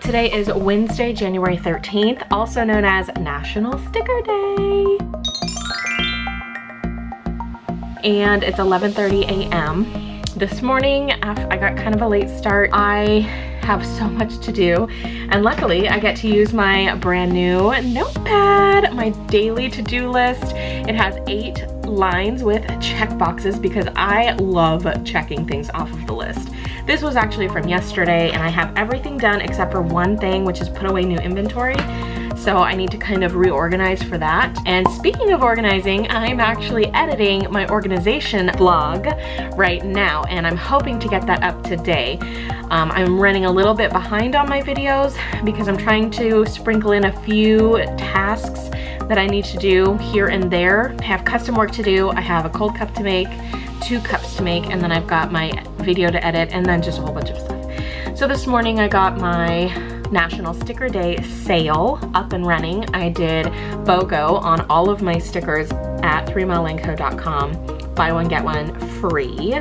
Today is Wednesday, January 13th, also known as National Sticker Day. And it's 11:30 a.m. This morning, I got kind of a late start. I have so much to do, and luckily I get to use my brand new notepad, my daily to-do list. It has 8 lines with check boxes because I love checking things off of the list. This was actually from yesterday, and I have everything done except for one thing, which is put away new inventory. So I need to kind of reorganize for that. And speaking of organizing, I'm actually editing my organization vlog right now, and I'm hoping to get that up today. I'm running a little bit behind on my videos because I'm trying to sprinkle in a few tasks that I need to do here and there. I have custom work to do, I have a cold cup to make, 2 cups to make, and then I've got my video to edit, and then just a whole bunch of stuff. So this morning I got my National Sticker Day sale up and running. I did BOGO on all of my stickers at 3milelaneco.com. Buy one, get one free.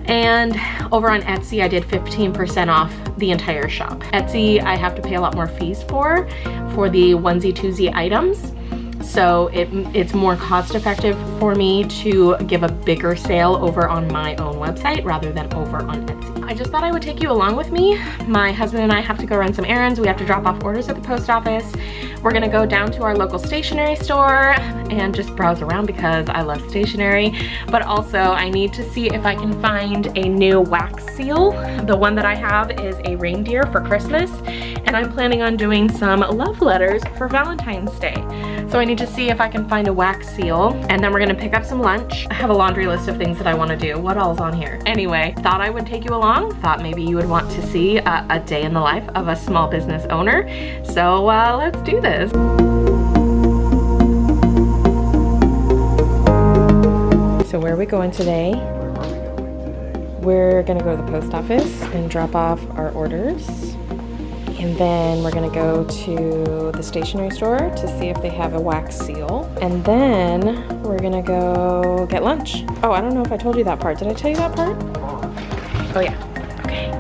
And over on Etsy, I did 15% off the entire shop. Etsy, I have to pay a lot more fees for the onesie twosie items. So it's more cost effective for me to give a bigger sale over on my own website rather than over on Etsy. I just thought I would take you along with me. My husband and I have to go run some errands. We have to drop off orders at the post office. We're gonna go down to our local stationery store and just browse around because I love stationery. But also I need to see if I can find a new wax seal. The one that I have is a reindeer for Christmas, and I'm planning on doing some love letters for Valentine's Day. So I need to see if I can find a wax seal, and then we're gonna pick up some lunch. I have a laundry list of things that I wanna do. What all's on here? Anyway, thought I would take you along. Thought maybe you would want to see a day in the life of a small business owner. So let's do this. So where are we going today? We're gonna go to the post office and drop off our orders. And then we're gonna go to the stationery store to see if they have a wax seal. And then we're gonna go get lunch. Oh, I don't know if I told you that part. Did I tell you that part? Oh yeah, okay.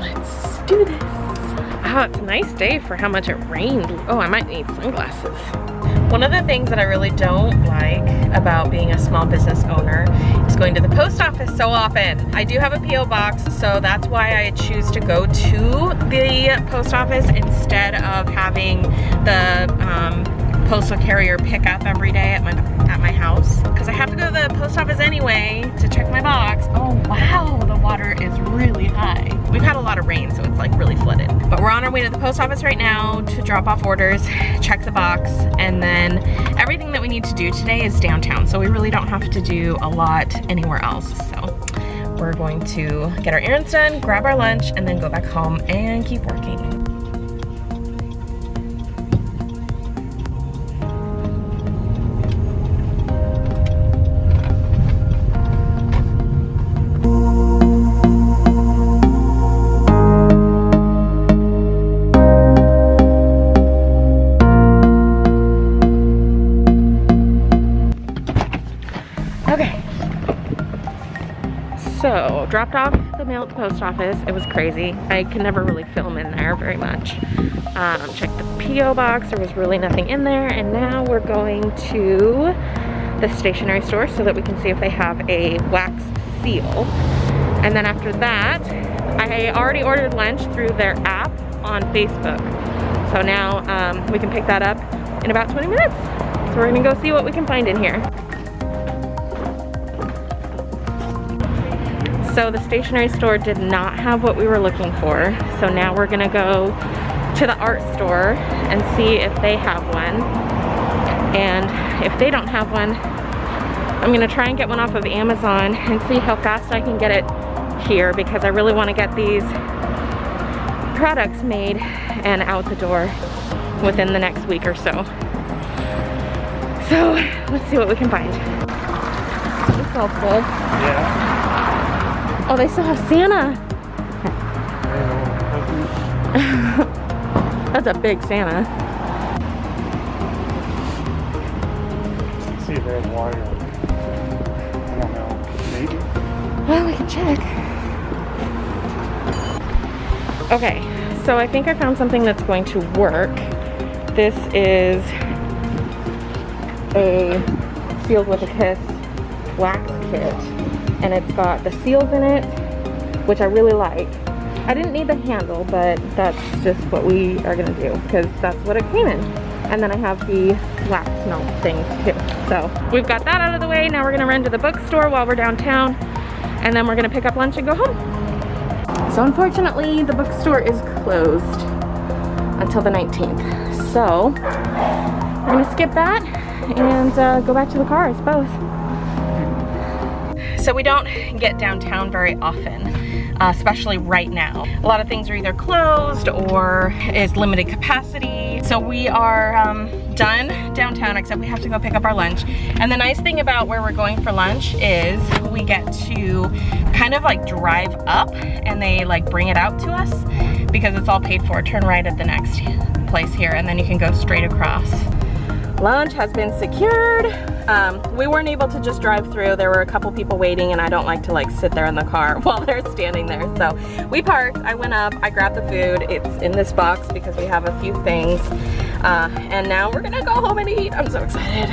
Let's do this. Oh, it's a nice day for how much it rained. Oh, I might need sunglasses. One of the things that I really don't like about being a small business owner is going to the post office so often. I do have a P.O. box, so that's why I choose to go to the post office instead of having the postal carrier pick up every day at my house. Because I have to go to the post office anyway to check my box. Oh wow, the water is really high. We've had a lot of rain, so it's like really flooded. But we're on our way to the post office right now to drop off orders, check the box, and then everything that we need to do today is downtown, so we really don't have to do a lot anywhere else. So we're going to get our errands done, grab our lunch, and then go back home and keep working. So, dropped off the mail at the post office. It was crazy. I can never really film in there very much. Checked the P.O. box. There was really nothing in there. And now we're going to the stationery store so that we can see if they have a wax seal. And then after that, I already ordered lunch through their app on Facebook. So now we can pick that up in about 20 minutes. So we're gonna go see what we can find in here. So the stationery store did not have what we were looking for. So now we're gonna go to the art store and see if they have one. And if they don't have one, I'm gonna try and get one off of Amazon and see how fast I can get it here, because I really wanna get these products made and out the door within the next week or so. So let's see what we can find. This smells good. Yeah. Oh, they still have Santa. That's a big Santa. Let's see if they have wire. I don't know. Maybe. Well, we can check. Okay, So I think I found something that's going to work. This is a Sealed with a Kiss wax kit, and it's got the seals in it, which I really like. I didn't need the handle, but that's just what we are gonna do because that's what it came in. And then I have the wax melt things too. So we've got that out of the way. Now we're gonna run to the bookstore while we're downtown, and then we're gonna pick up lunch and go home. So unfortunately, the bookstore is closed until the 19th. So we're gonna skip that and go back to the car, I suppose. So we don't get downtown very often, especially right now. A lot of things are either closed or is limited capacity. So we are done downtown, except we have to go pick up our lunch. And the nice thing about where we're going for lunch is we get to kind of like drive up and they like bring it out to us because it's all paid for. Turn right at the next place here and then you can go straight across. Lunch has been secured. We weren't able to just drive through. There were a couple people waiting and I don't like to like sit there in the car while they're standing there. So we parked, I went up, I grabbed the food. It's in this box because we have a few things. And now we're gonna go home and eat. I'm so excited.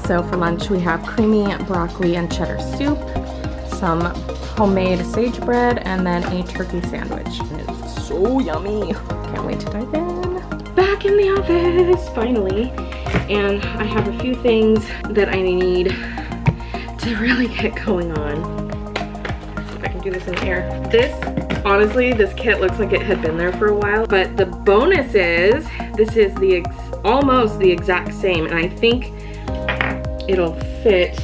So for lunch we have creamy broccoli and cheddar soup, some homemade sage bread, and then a turkey sandwich. It's so yummy. Can't wait to dive in. Back in the office, finally. And I have a few things that I need to really get going on. Let's see if I can do this in the air. This, honestly, this kit looks like it had been there for a while, but the bonus is, this is almost the exact same, and I think it'll fit.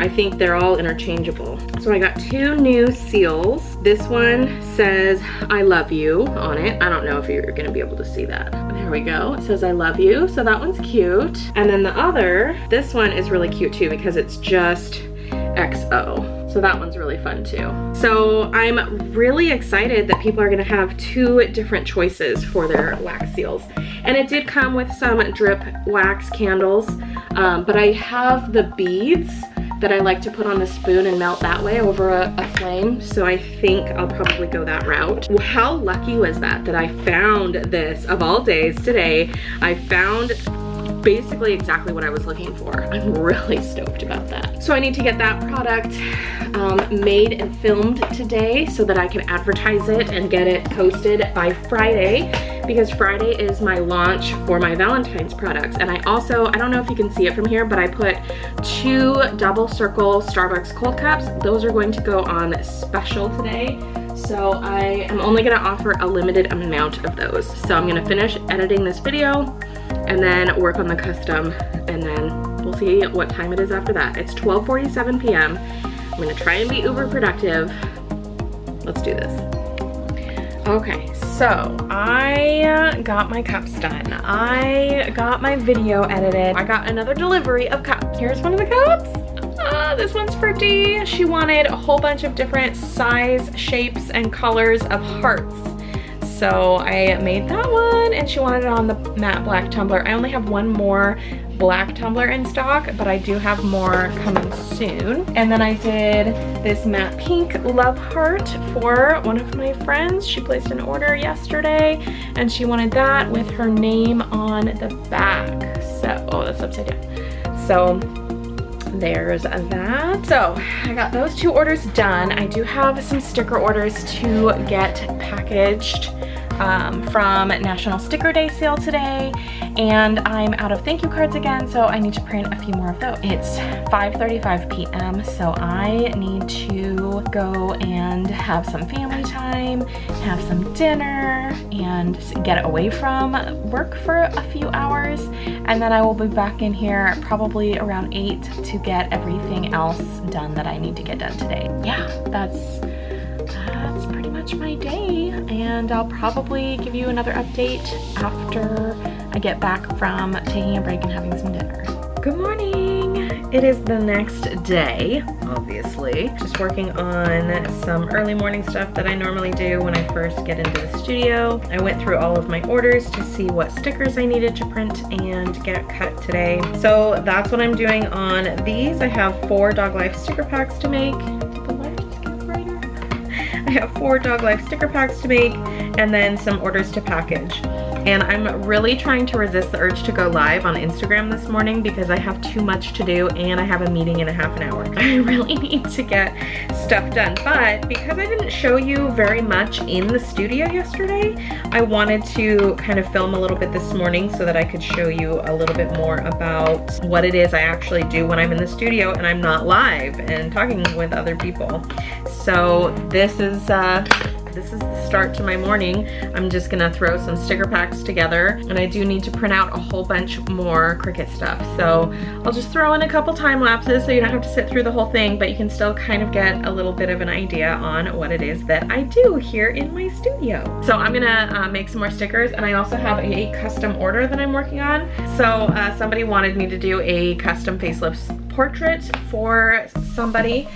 I think they're all interchangeable. So I got 2 new seals. This one says, I love you on it. I don't know if you're gonna be able to see that. There we go, it says I love you, so that one's cute. And then the other, this one is really cute too because it's just XO. So that one's really fun too. So I'm really excited that people are gonna have 2 different choices for their wax seals. And it did come with some drip wax candles, but I have the beads that I like to put on the spoon and melt that way over a flame. So I think I'll probably go that route. How lucky was that I found this, of all days today. I found basically exactly what I was looking for. I'm really stoked about that. So I need to get that product made and filmed today so that I can advertise it and get it posted by Friday, because Friday is my launch for my Valentine's products. And I also, I don't know if you can see it from here, but I put 2 double circle Starbucks cold cups. Those are going to go on special today. So I am only gonna offer a limited amount of those. So I'm gonna finish editing this video and then work on the custom, and then we'll see what time it is after that. It's 12:47 p.m. I'm gonna try and be uber productive. Let's do this. Okay, so I got my cups done. I got my video edited. I got another delivery of cups. Here's one of the cups. This one's for Dee. She wanted a whole bunch of different size, shapes, and colors of hearts. So I made that one, and she wanted it on the matte black tumbler. I only have one more black tumbler in stock, but I do have more coming soon. And then I did this matte pink love heart for one of my friends. She placed an order yesterday, and she wanted that with her name on the back. So, oh, that's upside down. So there's that. So I got those 2 orders done. I do have some sticker orders to get packaged from National Sticker Day sale today, and I'm out of thank you cards again, so I need to print a few more of those. It's 5:35 p.m. so I need to go and have some family time, have some dinner, and get away from work for a few hours, and then I will be back in here probably around 8 to get everything else done that I need to get done today. Yeah, that's pretty much my day, and I'll probably give you another update after I get back from taking a break and having some dinner. Good morning! It is the next day, obviously. Just working on some early morning stuff that I normally do when I first get into the studio. I went through all of my orders to see what stickers I needed to print and get cut today. So that's what I'm doing on these. I have 4 Dog Life sticker packs to make. I have 4 Dog Life sticker packs to make, and then some orders to package. And I'm really trying to resist the urge to go live on Instagram this morning because I have too much to do and I have a meeting in a half an hour. I really need to get stuff done, but because I didn't show you very much in the studio yesterday, I wanted to kind of film a little bit this morning so that I could show you a little bit more about what it is I actually do when I'm in the studio and I'm not live and talking with other people. So this is the start to my morning. I'm just gonna throw some sticker packs together, and I do need to print out a whole bunch more Cricut stuff. So I'll just throw in a couple time lapses so you don't have to sit through the whole thing, but you can still kind of get a little bit of an idea on what it is that I do here in my studio. So I'm gonna make some more stickers, and I also have a custom order that I'm working on. So somebody wanted me to do a custom facelift portrait for somebody.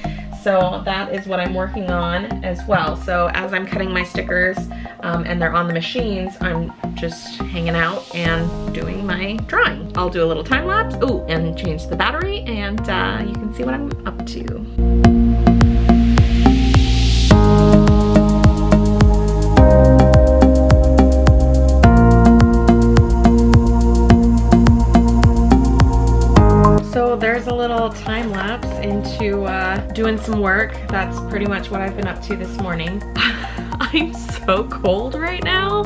So that is what I'm working on as well. So as I'm cutting my stickers and they're on the machines, I'm just hanging out and doing my drawing. I'll do a little time lapse, and change the battery, and you can see what I'm up to. So there's a little time lapse into doing some work. That's pretty much what I've been up to this morning. I'm so cold right now.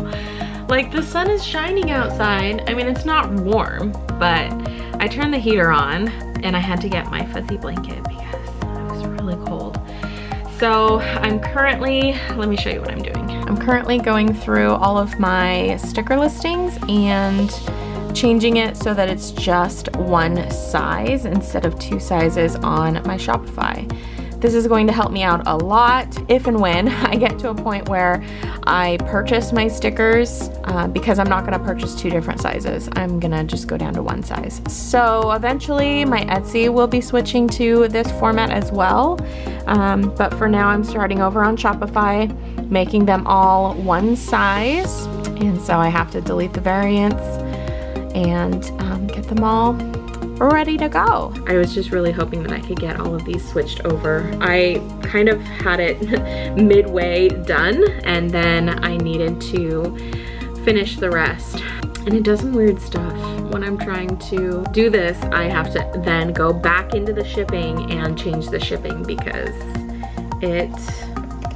Like, the sun is shining outside. I mean, it's not warm, but I turned the heater on and I had to get my fuzzy blanket because it was really cold. So I'm currently, let me show you what I'm doing. I'm currently going through all of my sticker listings and changing it so that it's just one size instead of two sizes on my Shopify. This is going to help me out a lot if and when I get to a point where I purchase my stickers, because I'm not gonna purchase two different sizes. I'm gonna just go down to one size. So eventually my Etsy will be switching to this format as well. But for now I'm starting over on Shopify, making them all one size. And so I have to delete the variants and get them all ready to go. I was just really hoping that I could get all of these switched over. I kind of had it midway done, and then I needed to finish the rest. And it does some weird stuff. When I'm trying to do this, I have to then go back into the shipping and change the shipping because it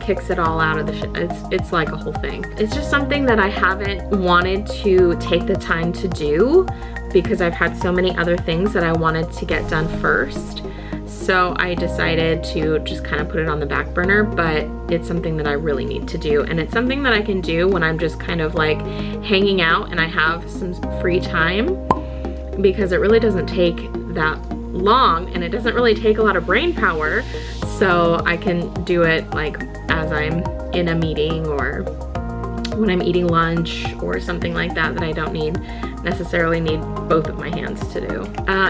kicks it all out of the it's like a whole thing. It's just something that I haven't wanted to take the time to do because I've had so many other things that I wanted to get done first. So I decided to just kind of put it on the back burner, but it's something that I really need to do. And it's something that I can do when I'm just kind of like hanging out and I have some free time, because it really doesn't take that long and it doesn't really take a lot of brain power. So I can do it like as I'm in a meeting or when I'm eating lunch or something like that, that I don't necessarily need both of my hands to do.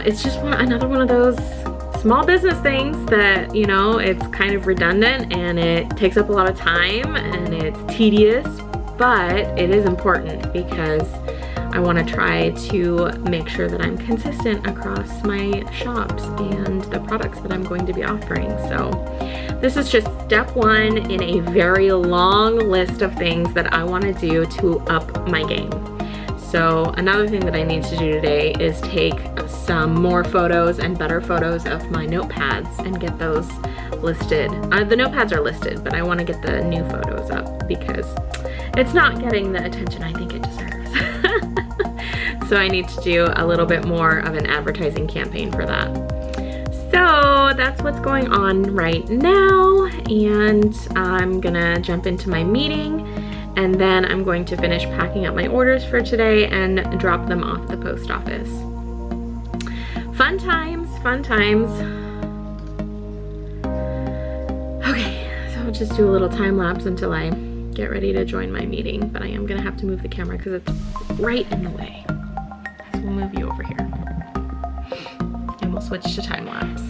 It's just another one of those small business things that, you know, it's kind of redundant and it takes up a lot of time and it's tedious, but it is important because I want to try to make sure that I'm consistent across my shops and the products that I'm going to be offering. So this is just step one in a very long list of things that I want to do to up my game. So another thing that I need to do today is take some more photos and better photos of my notepads and get those listed. The notepads are listed, but I want to get the new photos up because it's not getting the attention I think it deserves. So I need to do a little bit more of an advertising campaign for that. So that's what's going on right now, and I'm gonna jump into my meeting, and then I'm going to finish packing up my orders for today and drop them off at the post office. Fun times, fun times. Okay, so I'll just do a little time lapse until I get ready to join my meeting, but I am gonna have to move the camera because it's right in the way. So we'll move you over here and we'll switch to time lapse.